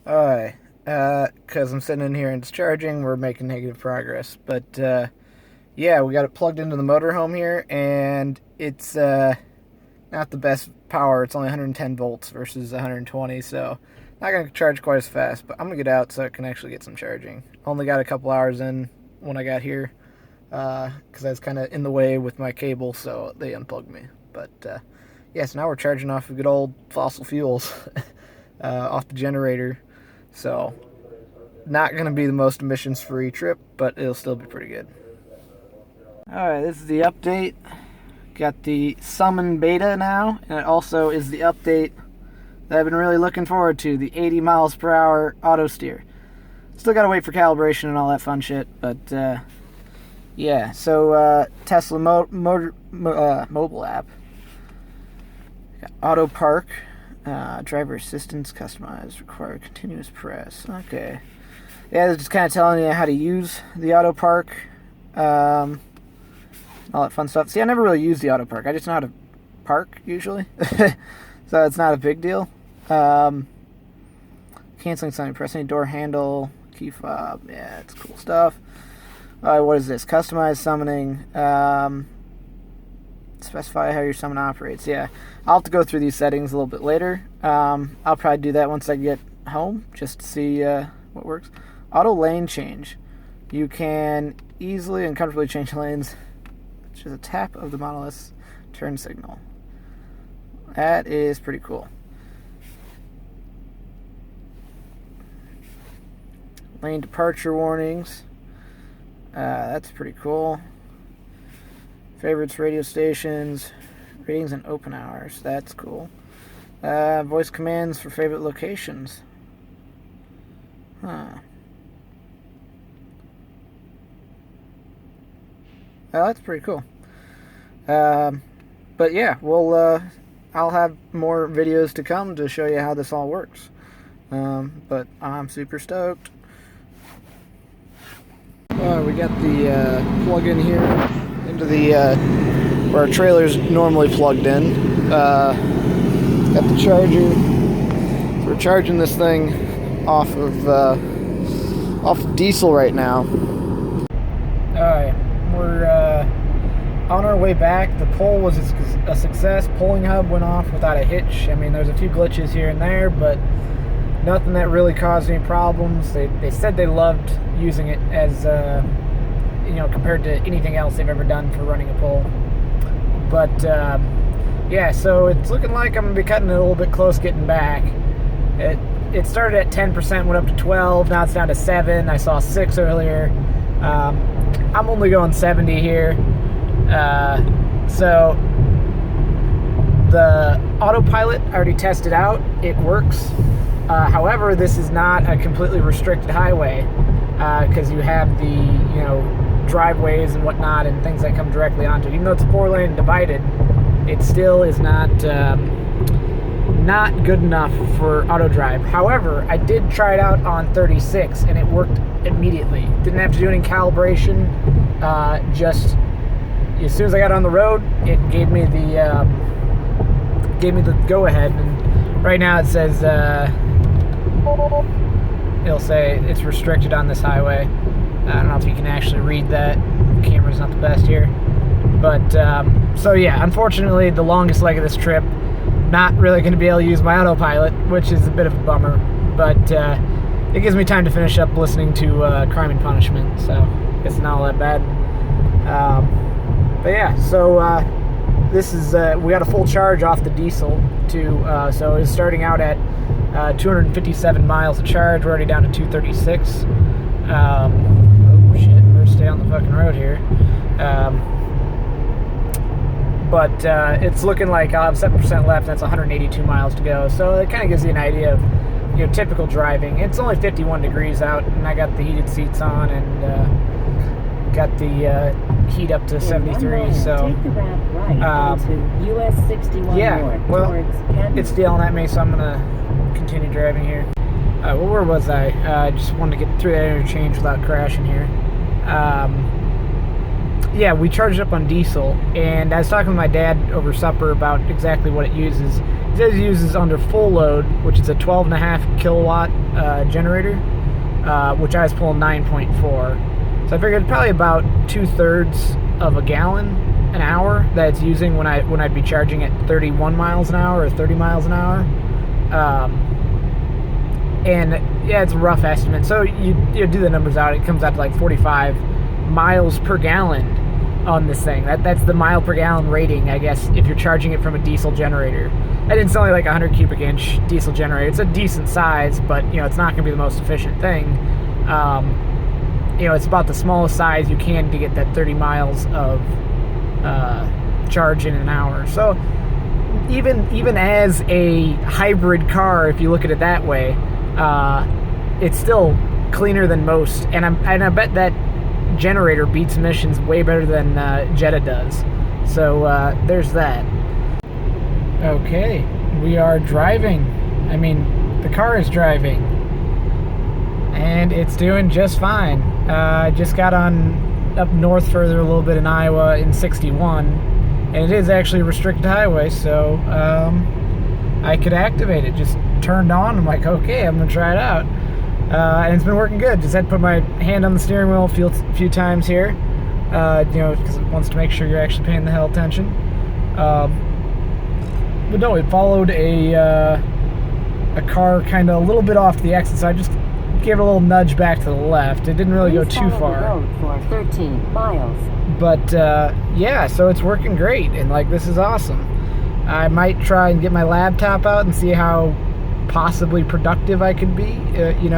Alright, because I'm sitting in here and it's charging, we're making negative progress. But, yeah, we got it plugged into the motorhome here, and it's, not the best power. It's only 110 volts versus 120, so not going to charge quite as fast, but I'm going to get out so I can actually get some charging. Only got a couple hours in when I got here, because I was kind of in the way with my cable, so they unplugged me. But, yeah, so now we're charging off of good old fossil fuels off the generator. So, not going to be the most emissions-free trip, but it'll still be pretty good. Alright, this is the update. Got the Summon beta now, and it also is the update that I've been really looking forward to, the 80 miles per hour auto steer. Still gotta wait for calibration and all that fun shit, but yeah, so Tesla mobile app. Got auto park. Driver assistance customized, require continuous press. Okay. Yeah, they're just kind of telling you how to use the auto park. All that fun stuff. See, I never really use the auto park. I just know how to park, usually. So it's not a big deal. Canceling something, pressing door handle, key fob. Yeah, it's cool stuff. What is this? Customized summoning. Specify how your summon operates. Yeah, I'll have to go through these settings a little bit later. I'll probably do that once I get home, just to see what works. Auto lane change. You can easily and comfortably change lanes, which is a tap of the Model S turn signal. That is pretty cool. Lane departure warnings. That's pretty cool. Favorites, radio stations, ratings, and open hours. That's cool. Voice commands for favorite locations. Huh. Oh, that's pretty cool. But yeah, I'll have more videos to come to show you how this all works. But I'm super stoked. We got the plug-in here into the where our trailer's normally plugged in. Got the charger. So we're charging this thing off of diesel right now. Alright, we're on our way back. The pull was a success. Pulling hub went off without a hitch. I mean, there's a few glitches here and there, but nothing that really caused any problems. They said they loved using it as compared to anything else they've ever done for running a pull. But yeah, so it's looking like I'm gonna be cutting it a little bit close getting back. It started at 10%, went up to 12, now it's down to 7. I saw 6 earlier. I'm only going 70 here. So the autopilot I already tested out. It works. However, this is not a completely restricted highway, because you have the driveways and whatnot and things that come directly onto it. Even though it's 4-lane divided, it still is not good enough for auto drive. However, I did try it out on 36 and it worked immediately. Didn't have to do any calibration. Just as soon as I got on the road, it gave me the go ahead. And right now it says it'll say it's restricted on this highway. I don't know if you can actually read that. The camera's not the best here. But, so yeah, unfortunately, the longest leg of this trip, not really going to be able to use my autopilot, which is a bit of a bummer. But it gives me time to finish up listening to Crime and Punishment, so it's not all that bad. But yeah, so this is, we got a full charge off the diesel, too. So it's starting out at 257 miles of charge. We're already down to 236. Oh shit, better stay on the fucking road here. But it's looking like I'll have 7% left. That's 182 miles to go. So it kind of gives you an idea of typical driving. It's only 51 degrees out, and I got the heated seats on and got the heat up to 73. So take the route right onto US 61 yeah, north, well, towards it's yelling at me, so I'm gonna continue driving here. Well, where was I? I just wanted to get through that interchange without crashing here. Yeah, we charged up on diesel, and I was talking with my dad over supper about exactly what it uses. it says it uses under full load, which is a 12.5 kilowatt generator, which I was pulling 9.4. So I figured probably about 2/3 of a gallon an hour that it's using when I'd be charging at 31 miles an hour or 30 miles an hour. And yeah, it's a rough estimate. So you do the numbers out, it comes out to like 45 miles per gallon on this thing. That's the mile per gallon rating, I guess, if you're charging it from a diesel generator. And it's only like a 100 cubic inch diesel generator. It's a decent size, but it's not going to be the most efficient thing. It's about the smallest size you can to get that 30 miles of charge in an hour. So even as a hybrid car, if you look at it that way, it's still cleaner than most. And I bet that generator beats emissions way better than Jetta does. So there's that. Okay, we are driving. I mean, the car is driving. And it's doing just fine. I just got on up north further a little bit in Iowa in 61. And it is actually a restricted highway, so I could activate it. Just turned on. I'm like, okay, I'm going to try it out. And it's been working good. Just had to put my hand on the steering wheel a few times here, because it wants to make sure you're actually paying the hell attention. But no, it followed a car kind of a little bit off the exit, so I just gave it a little nudge back to the left. It didn't really go too far. The road for 13 miles. But yeah, so it's working great, and like this is awesome. I might try and get my laptop out and see how possibly productive I could be,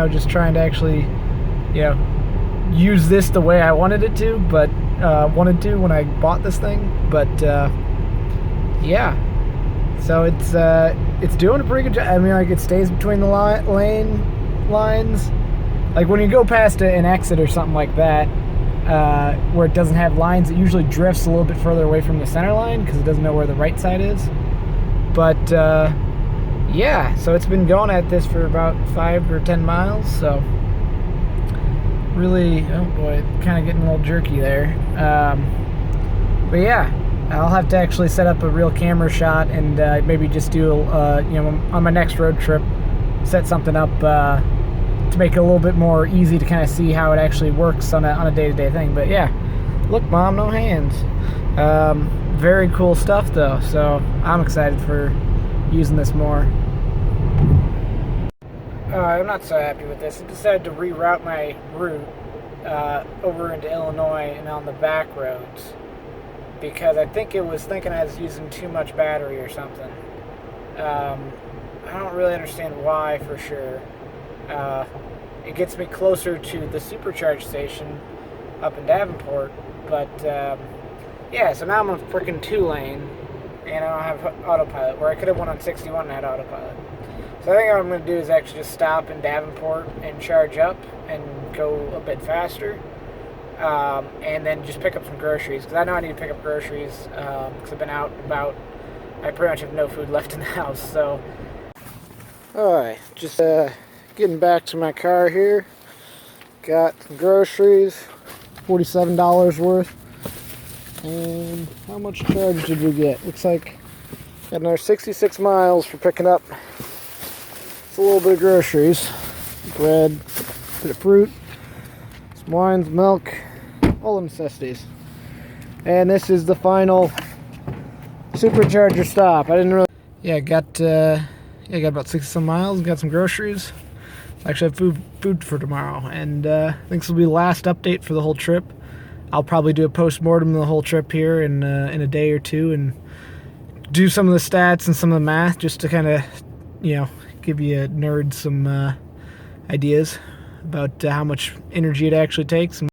just trying to actually, use this the way I wanted it to, but wanted to when I bought this thing. But yeah, so it's doing a pretty good job. I mean, like it stays between the lane lines. Like when you go past an exit or something like that, where it doesn't have lines, it usually drifts a little bit further away from the center line because it doesn't know where the right side is. But yeah, so it's been going at this for about 5 or 10 miles, so really, oh boy, kind of getting a little jerky there. But yeah, I'll have to actually set up a real camera shot and maybe just do, on my next road trip, set something up to make it a little bit more easy to kind of see how it actually works on a day-to-day thing. But yeah, look, Mom, no hands. Very cool stuff though, so I'm excited for using this more. I'm not so happy with this. I decided to reroute my route over into Illinois and on the back roads because I think it was thinking I was using too much battery or something. I don't really understand why for sure. It gets me closer to the supercharge station up in Davenport, but yeah, so now I'm on freaking 2-lane and I don't have autopilot, where I could have went on 61 and had autopilot. So I think what I'm going to do is actually just stop in Davenport and charge up and go a bit faster, and then just pick up some groceries, because I know I need to pick up groceries because I've been out and about. I pretty much have no food left in the house, so. Alright, just getting back to my car here. Got some groceries, $47 worth. And how much charge did we get? Looks like got another 66 miles for picking up. It's a little bit of groceries. Bread, a bit of fruit, some wines, milk, all the necessities. And this is the final supercharger stop. I didn't really... Yeah, got about 60 some miles, got some groceries. Actually have food for tomorrow. And I think this will be the last update for the whole trip. I'll probably do a post-mortem of the whole trip here in a day or two and do some of the stats and some of the math just to kind of, give you nerds some ideas about how much energy it actually takes.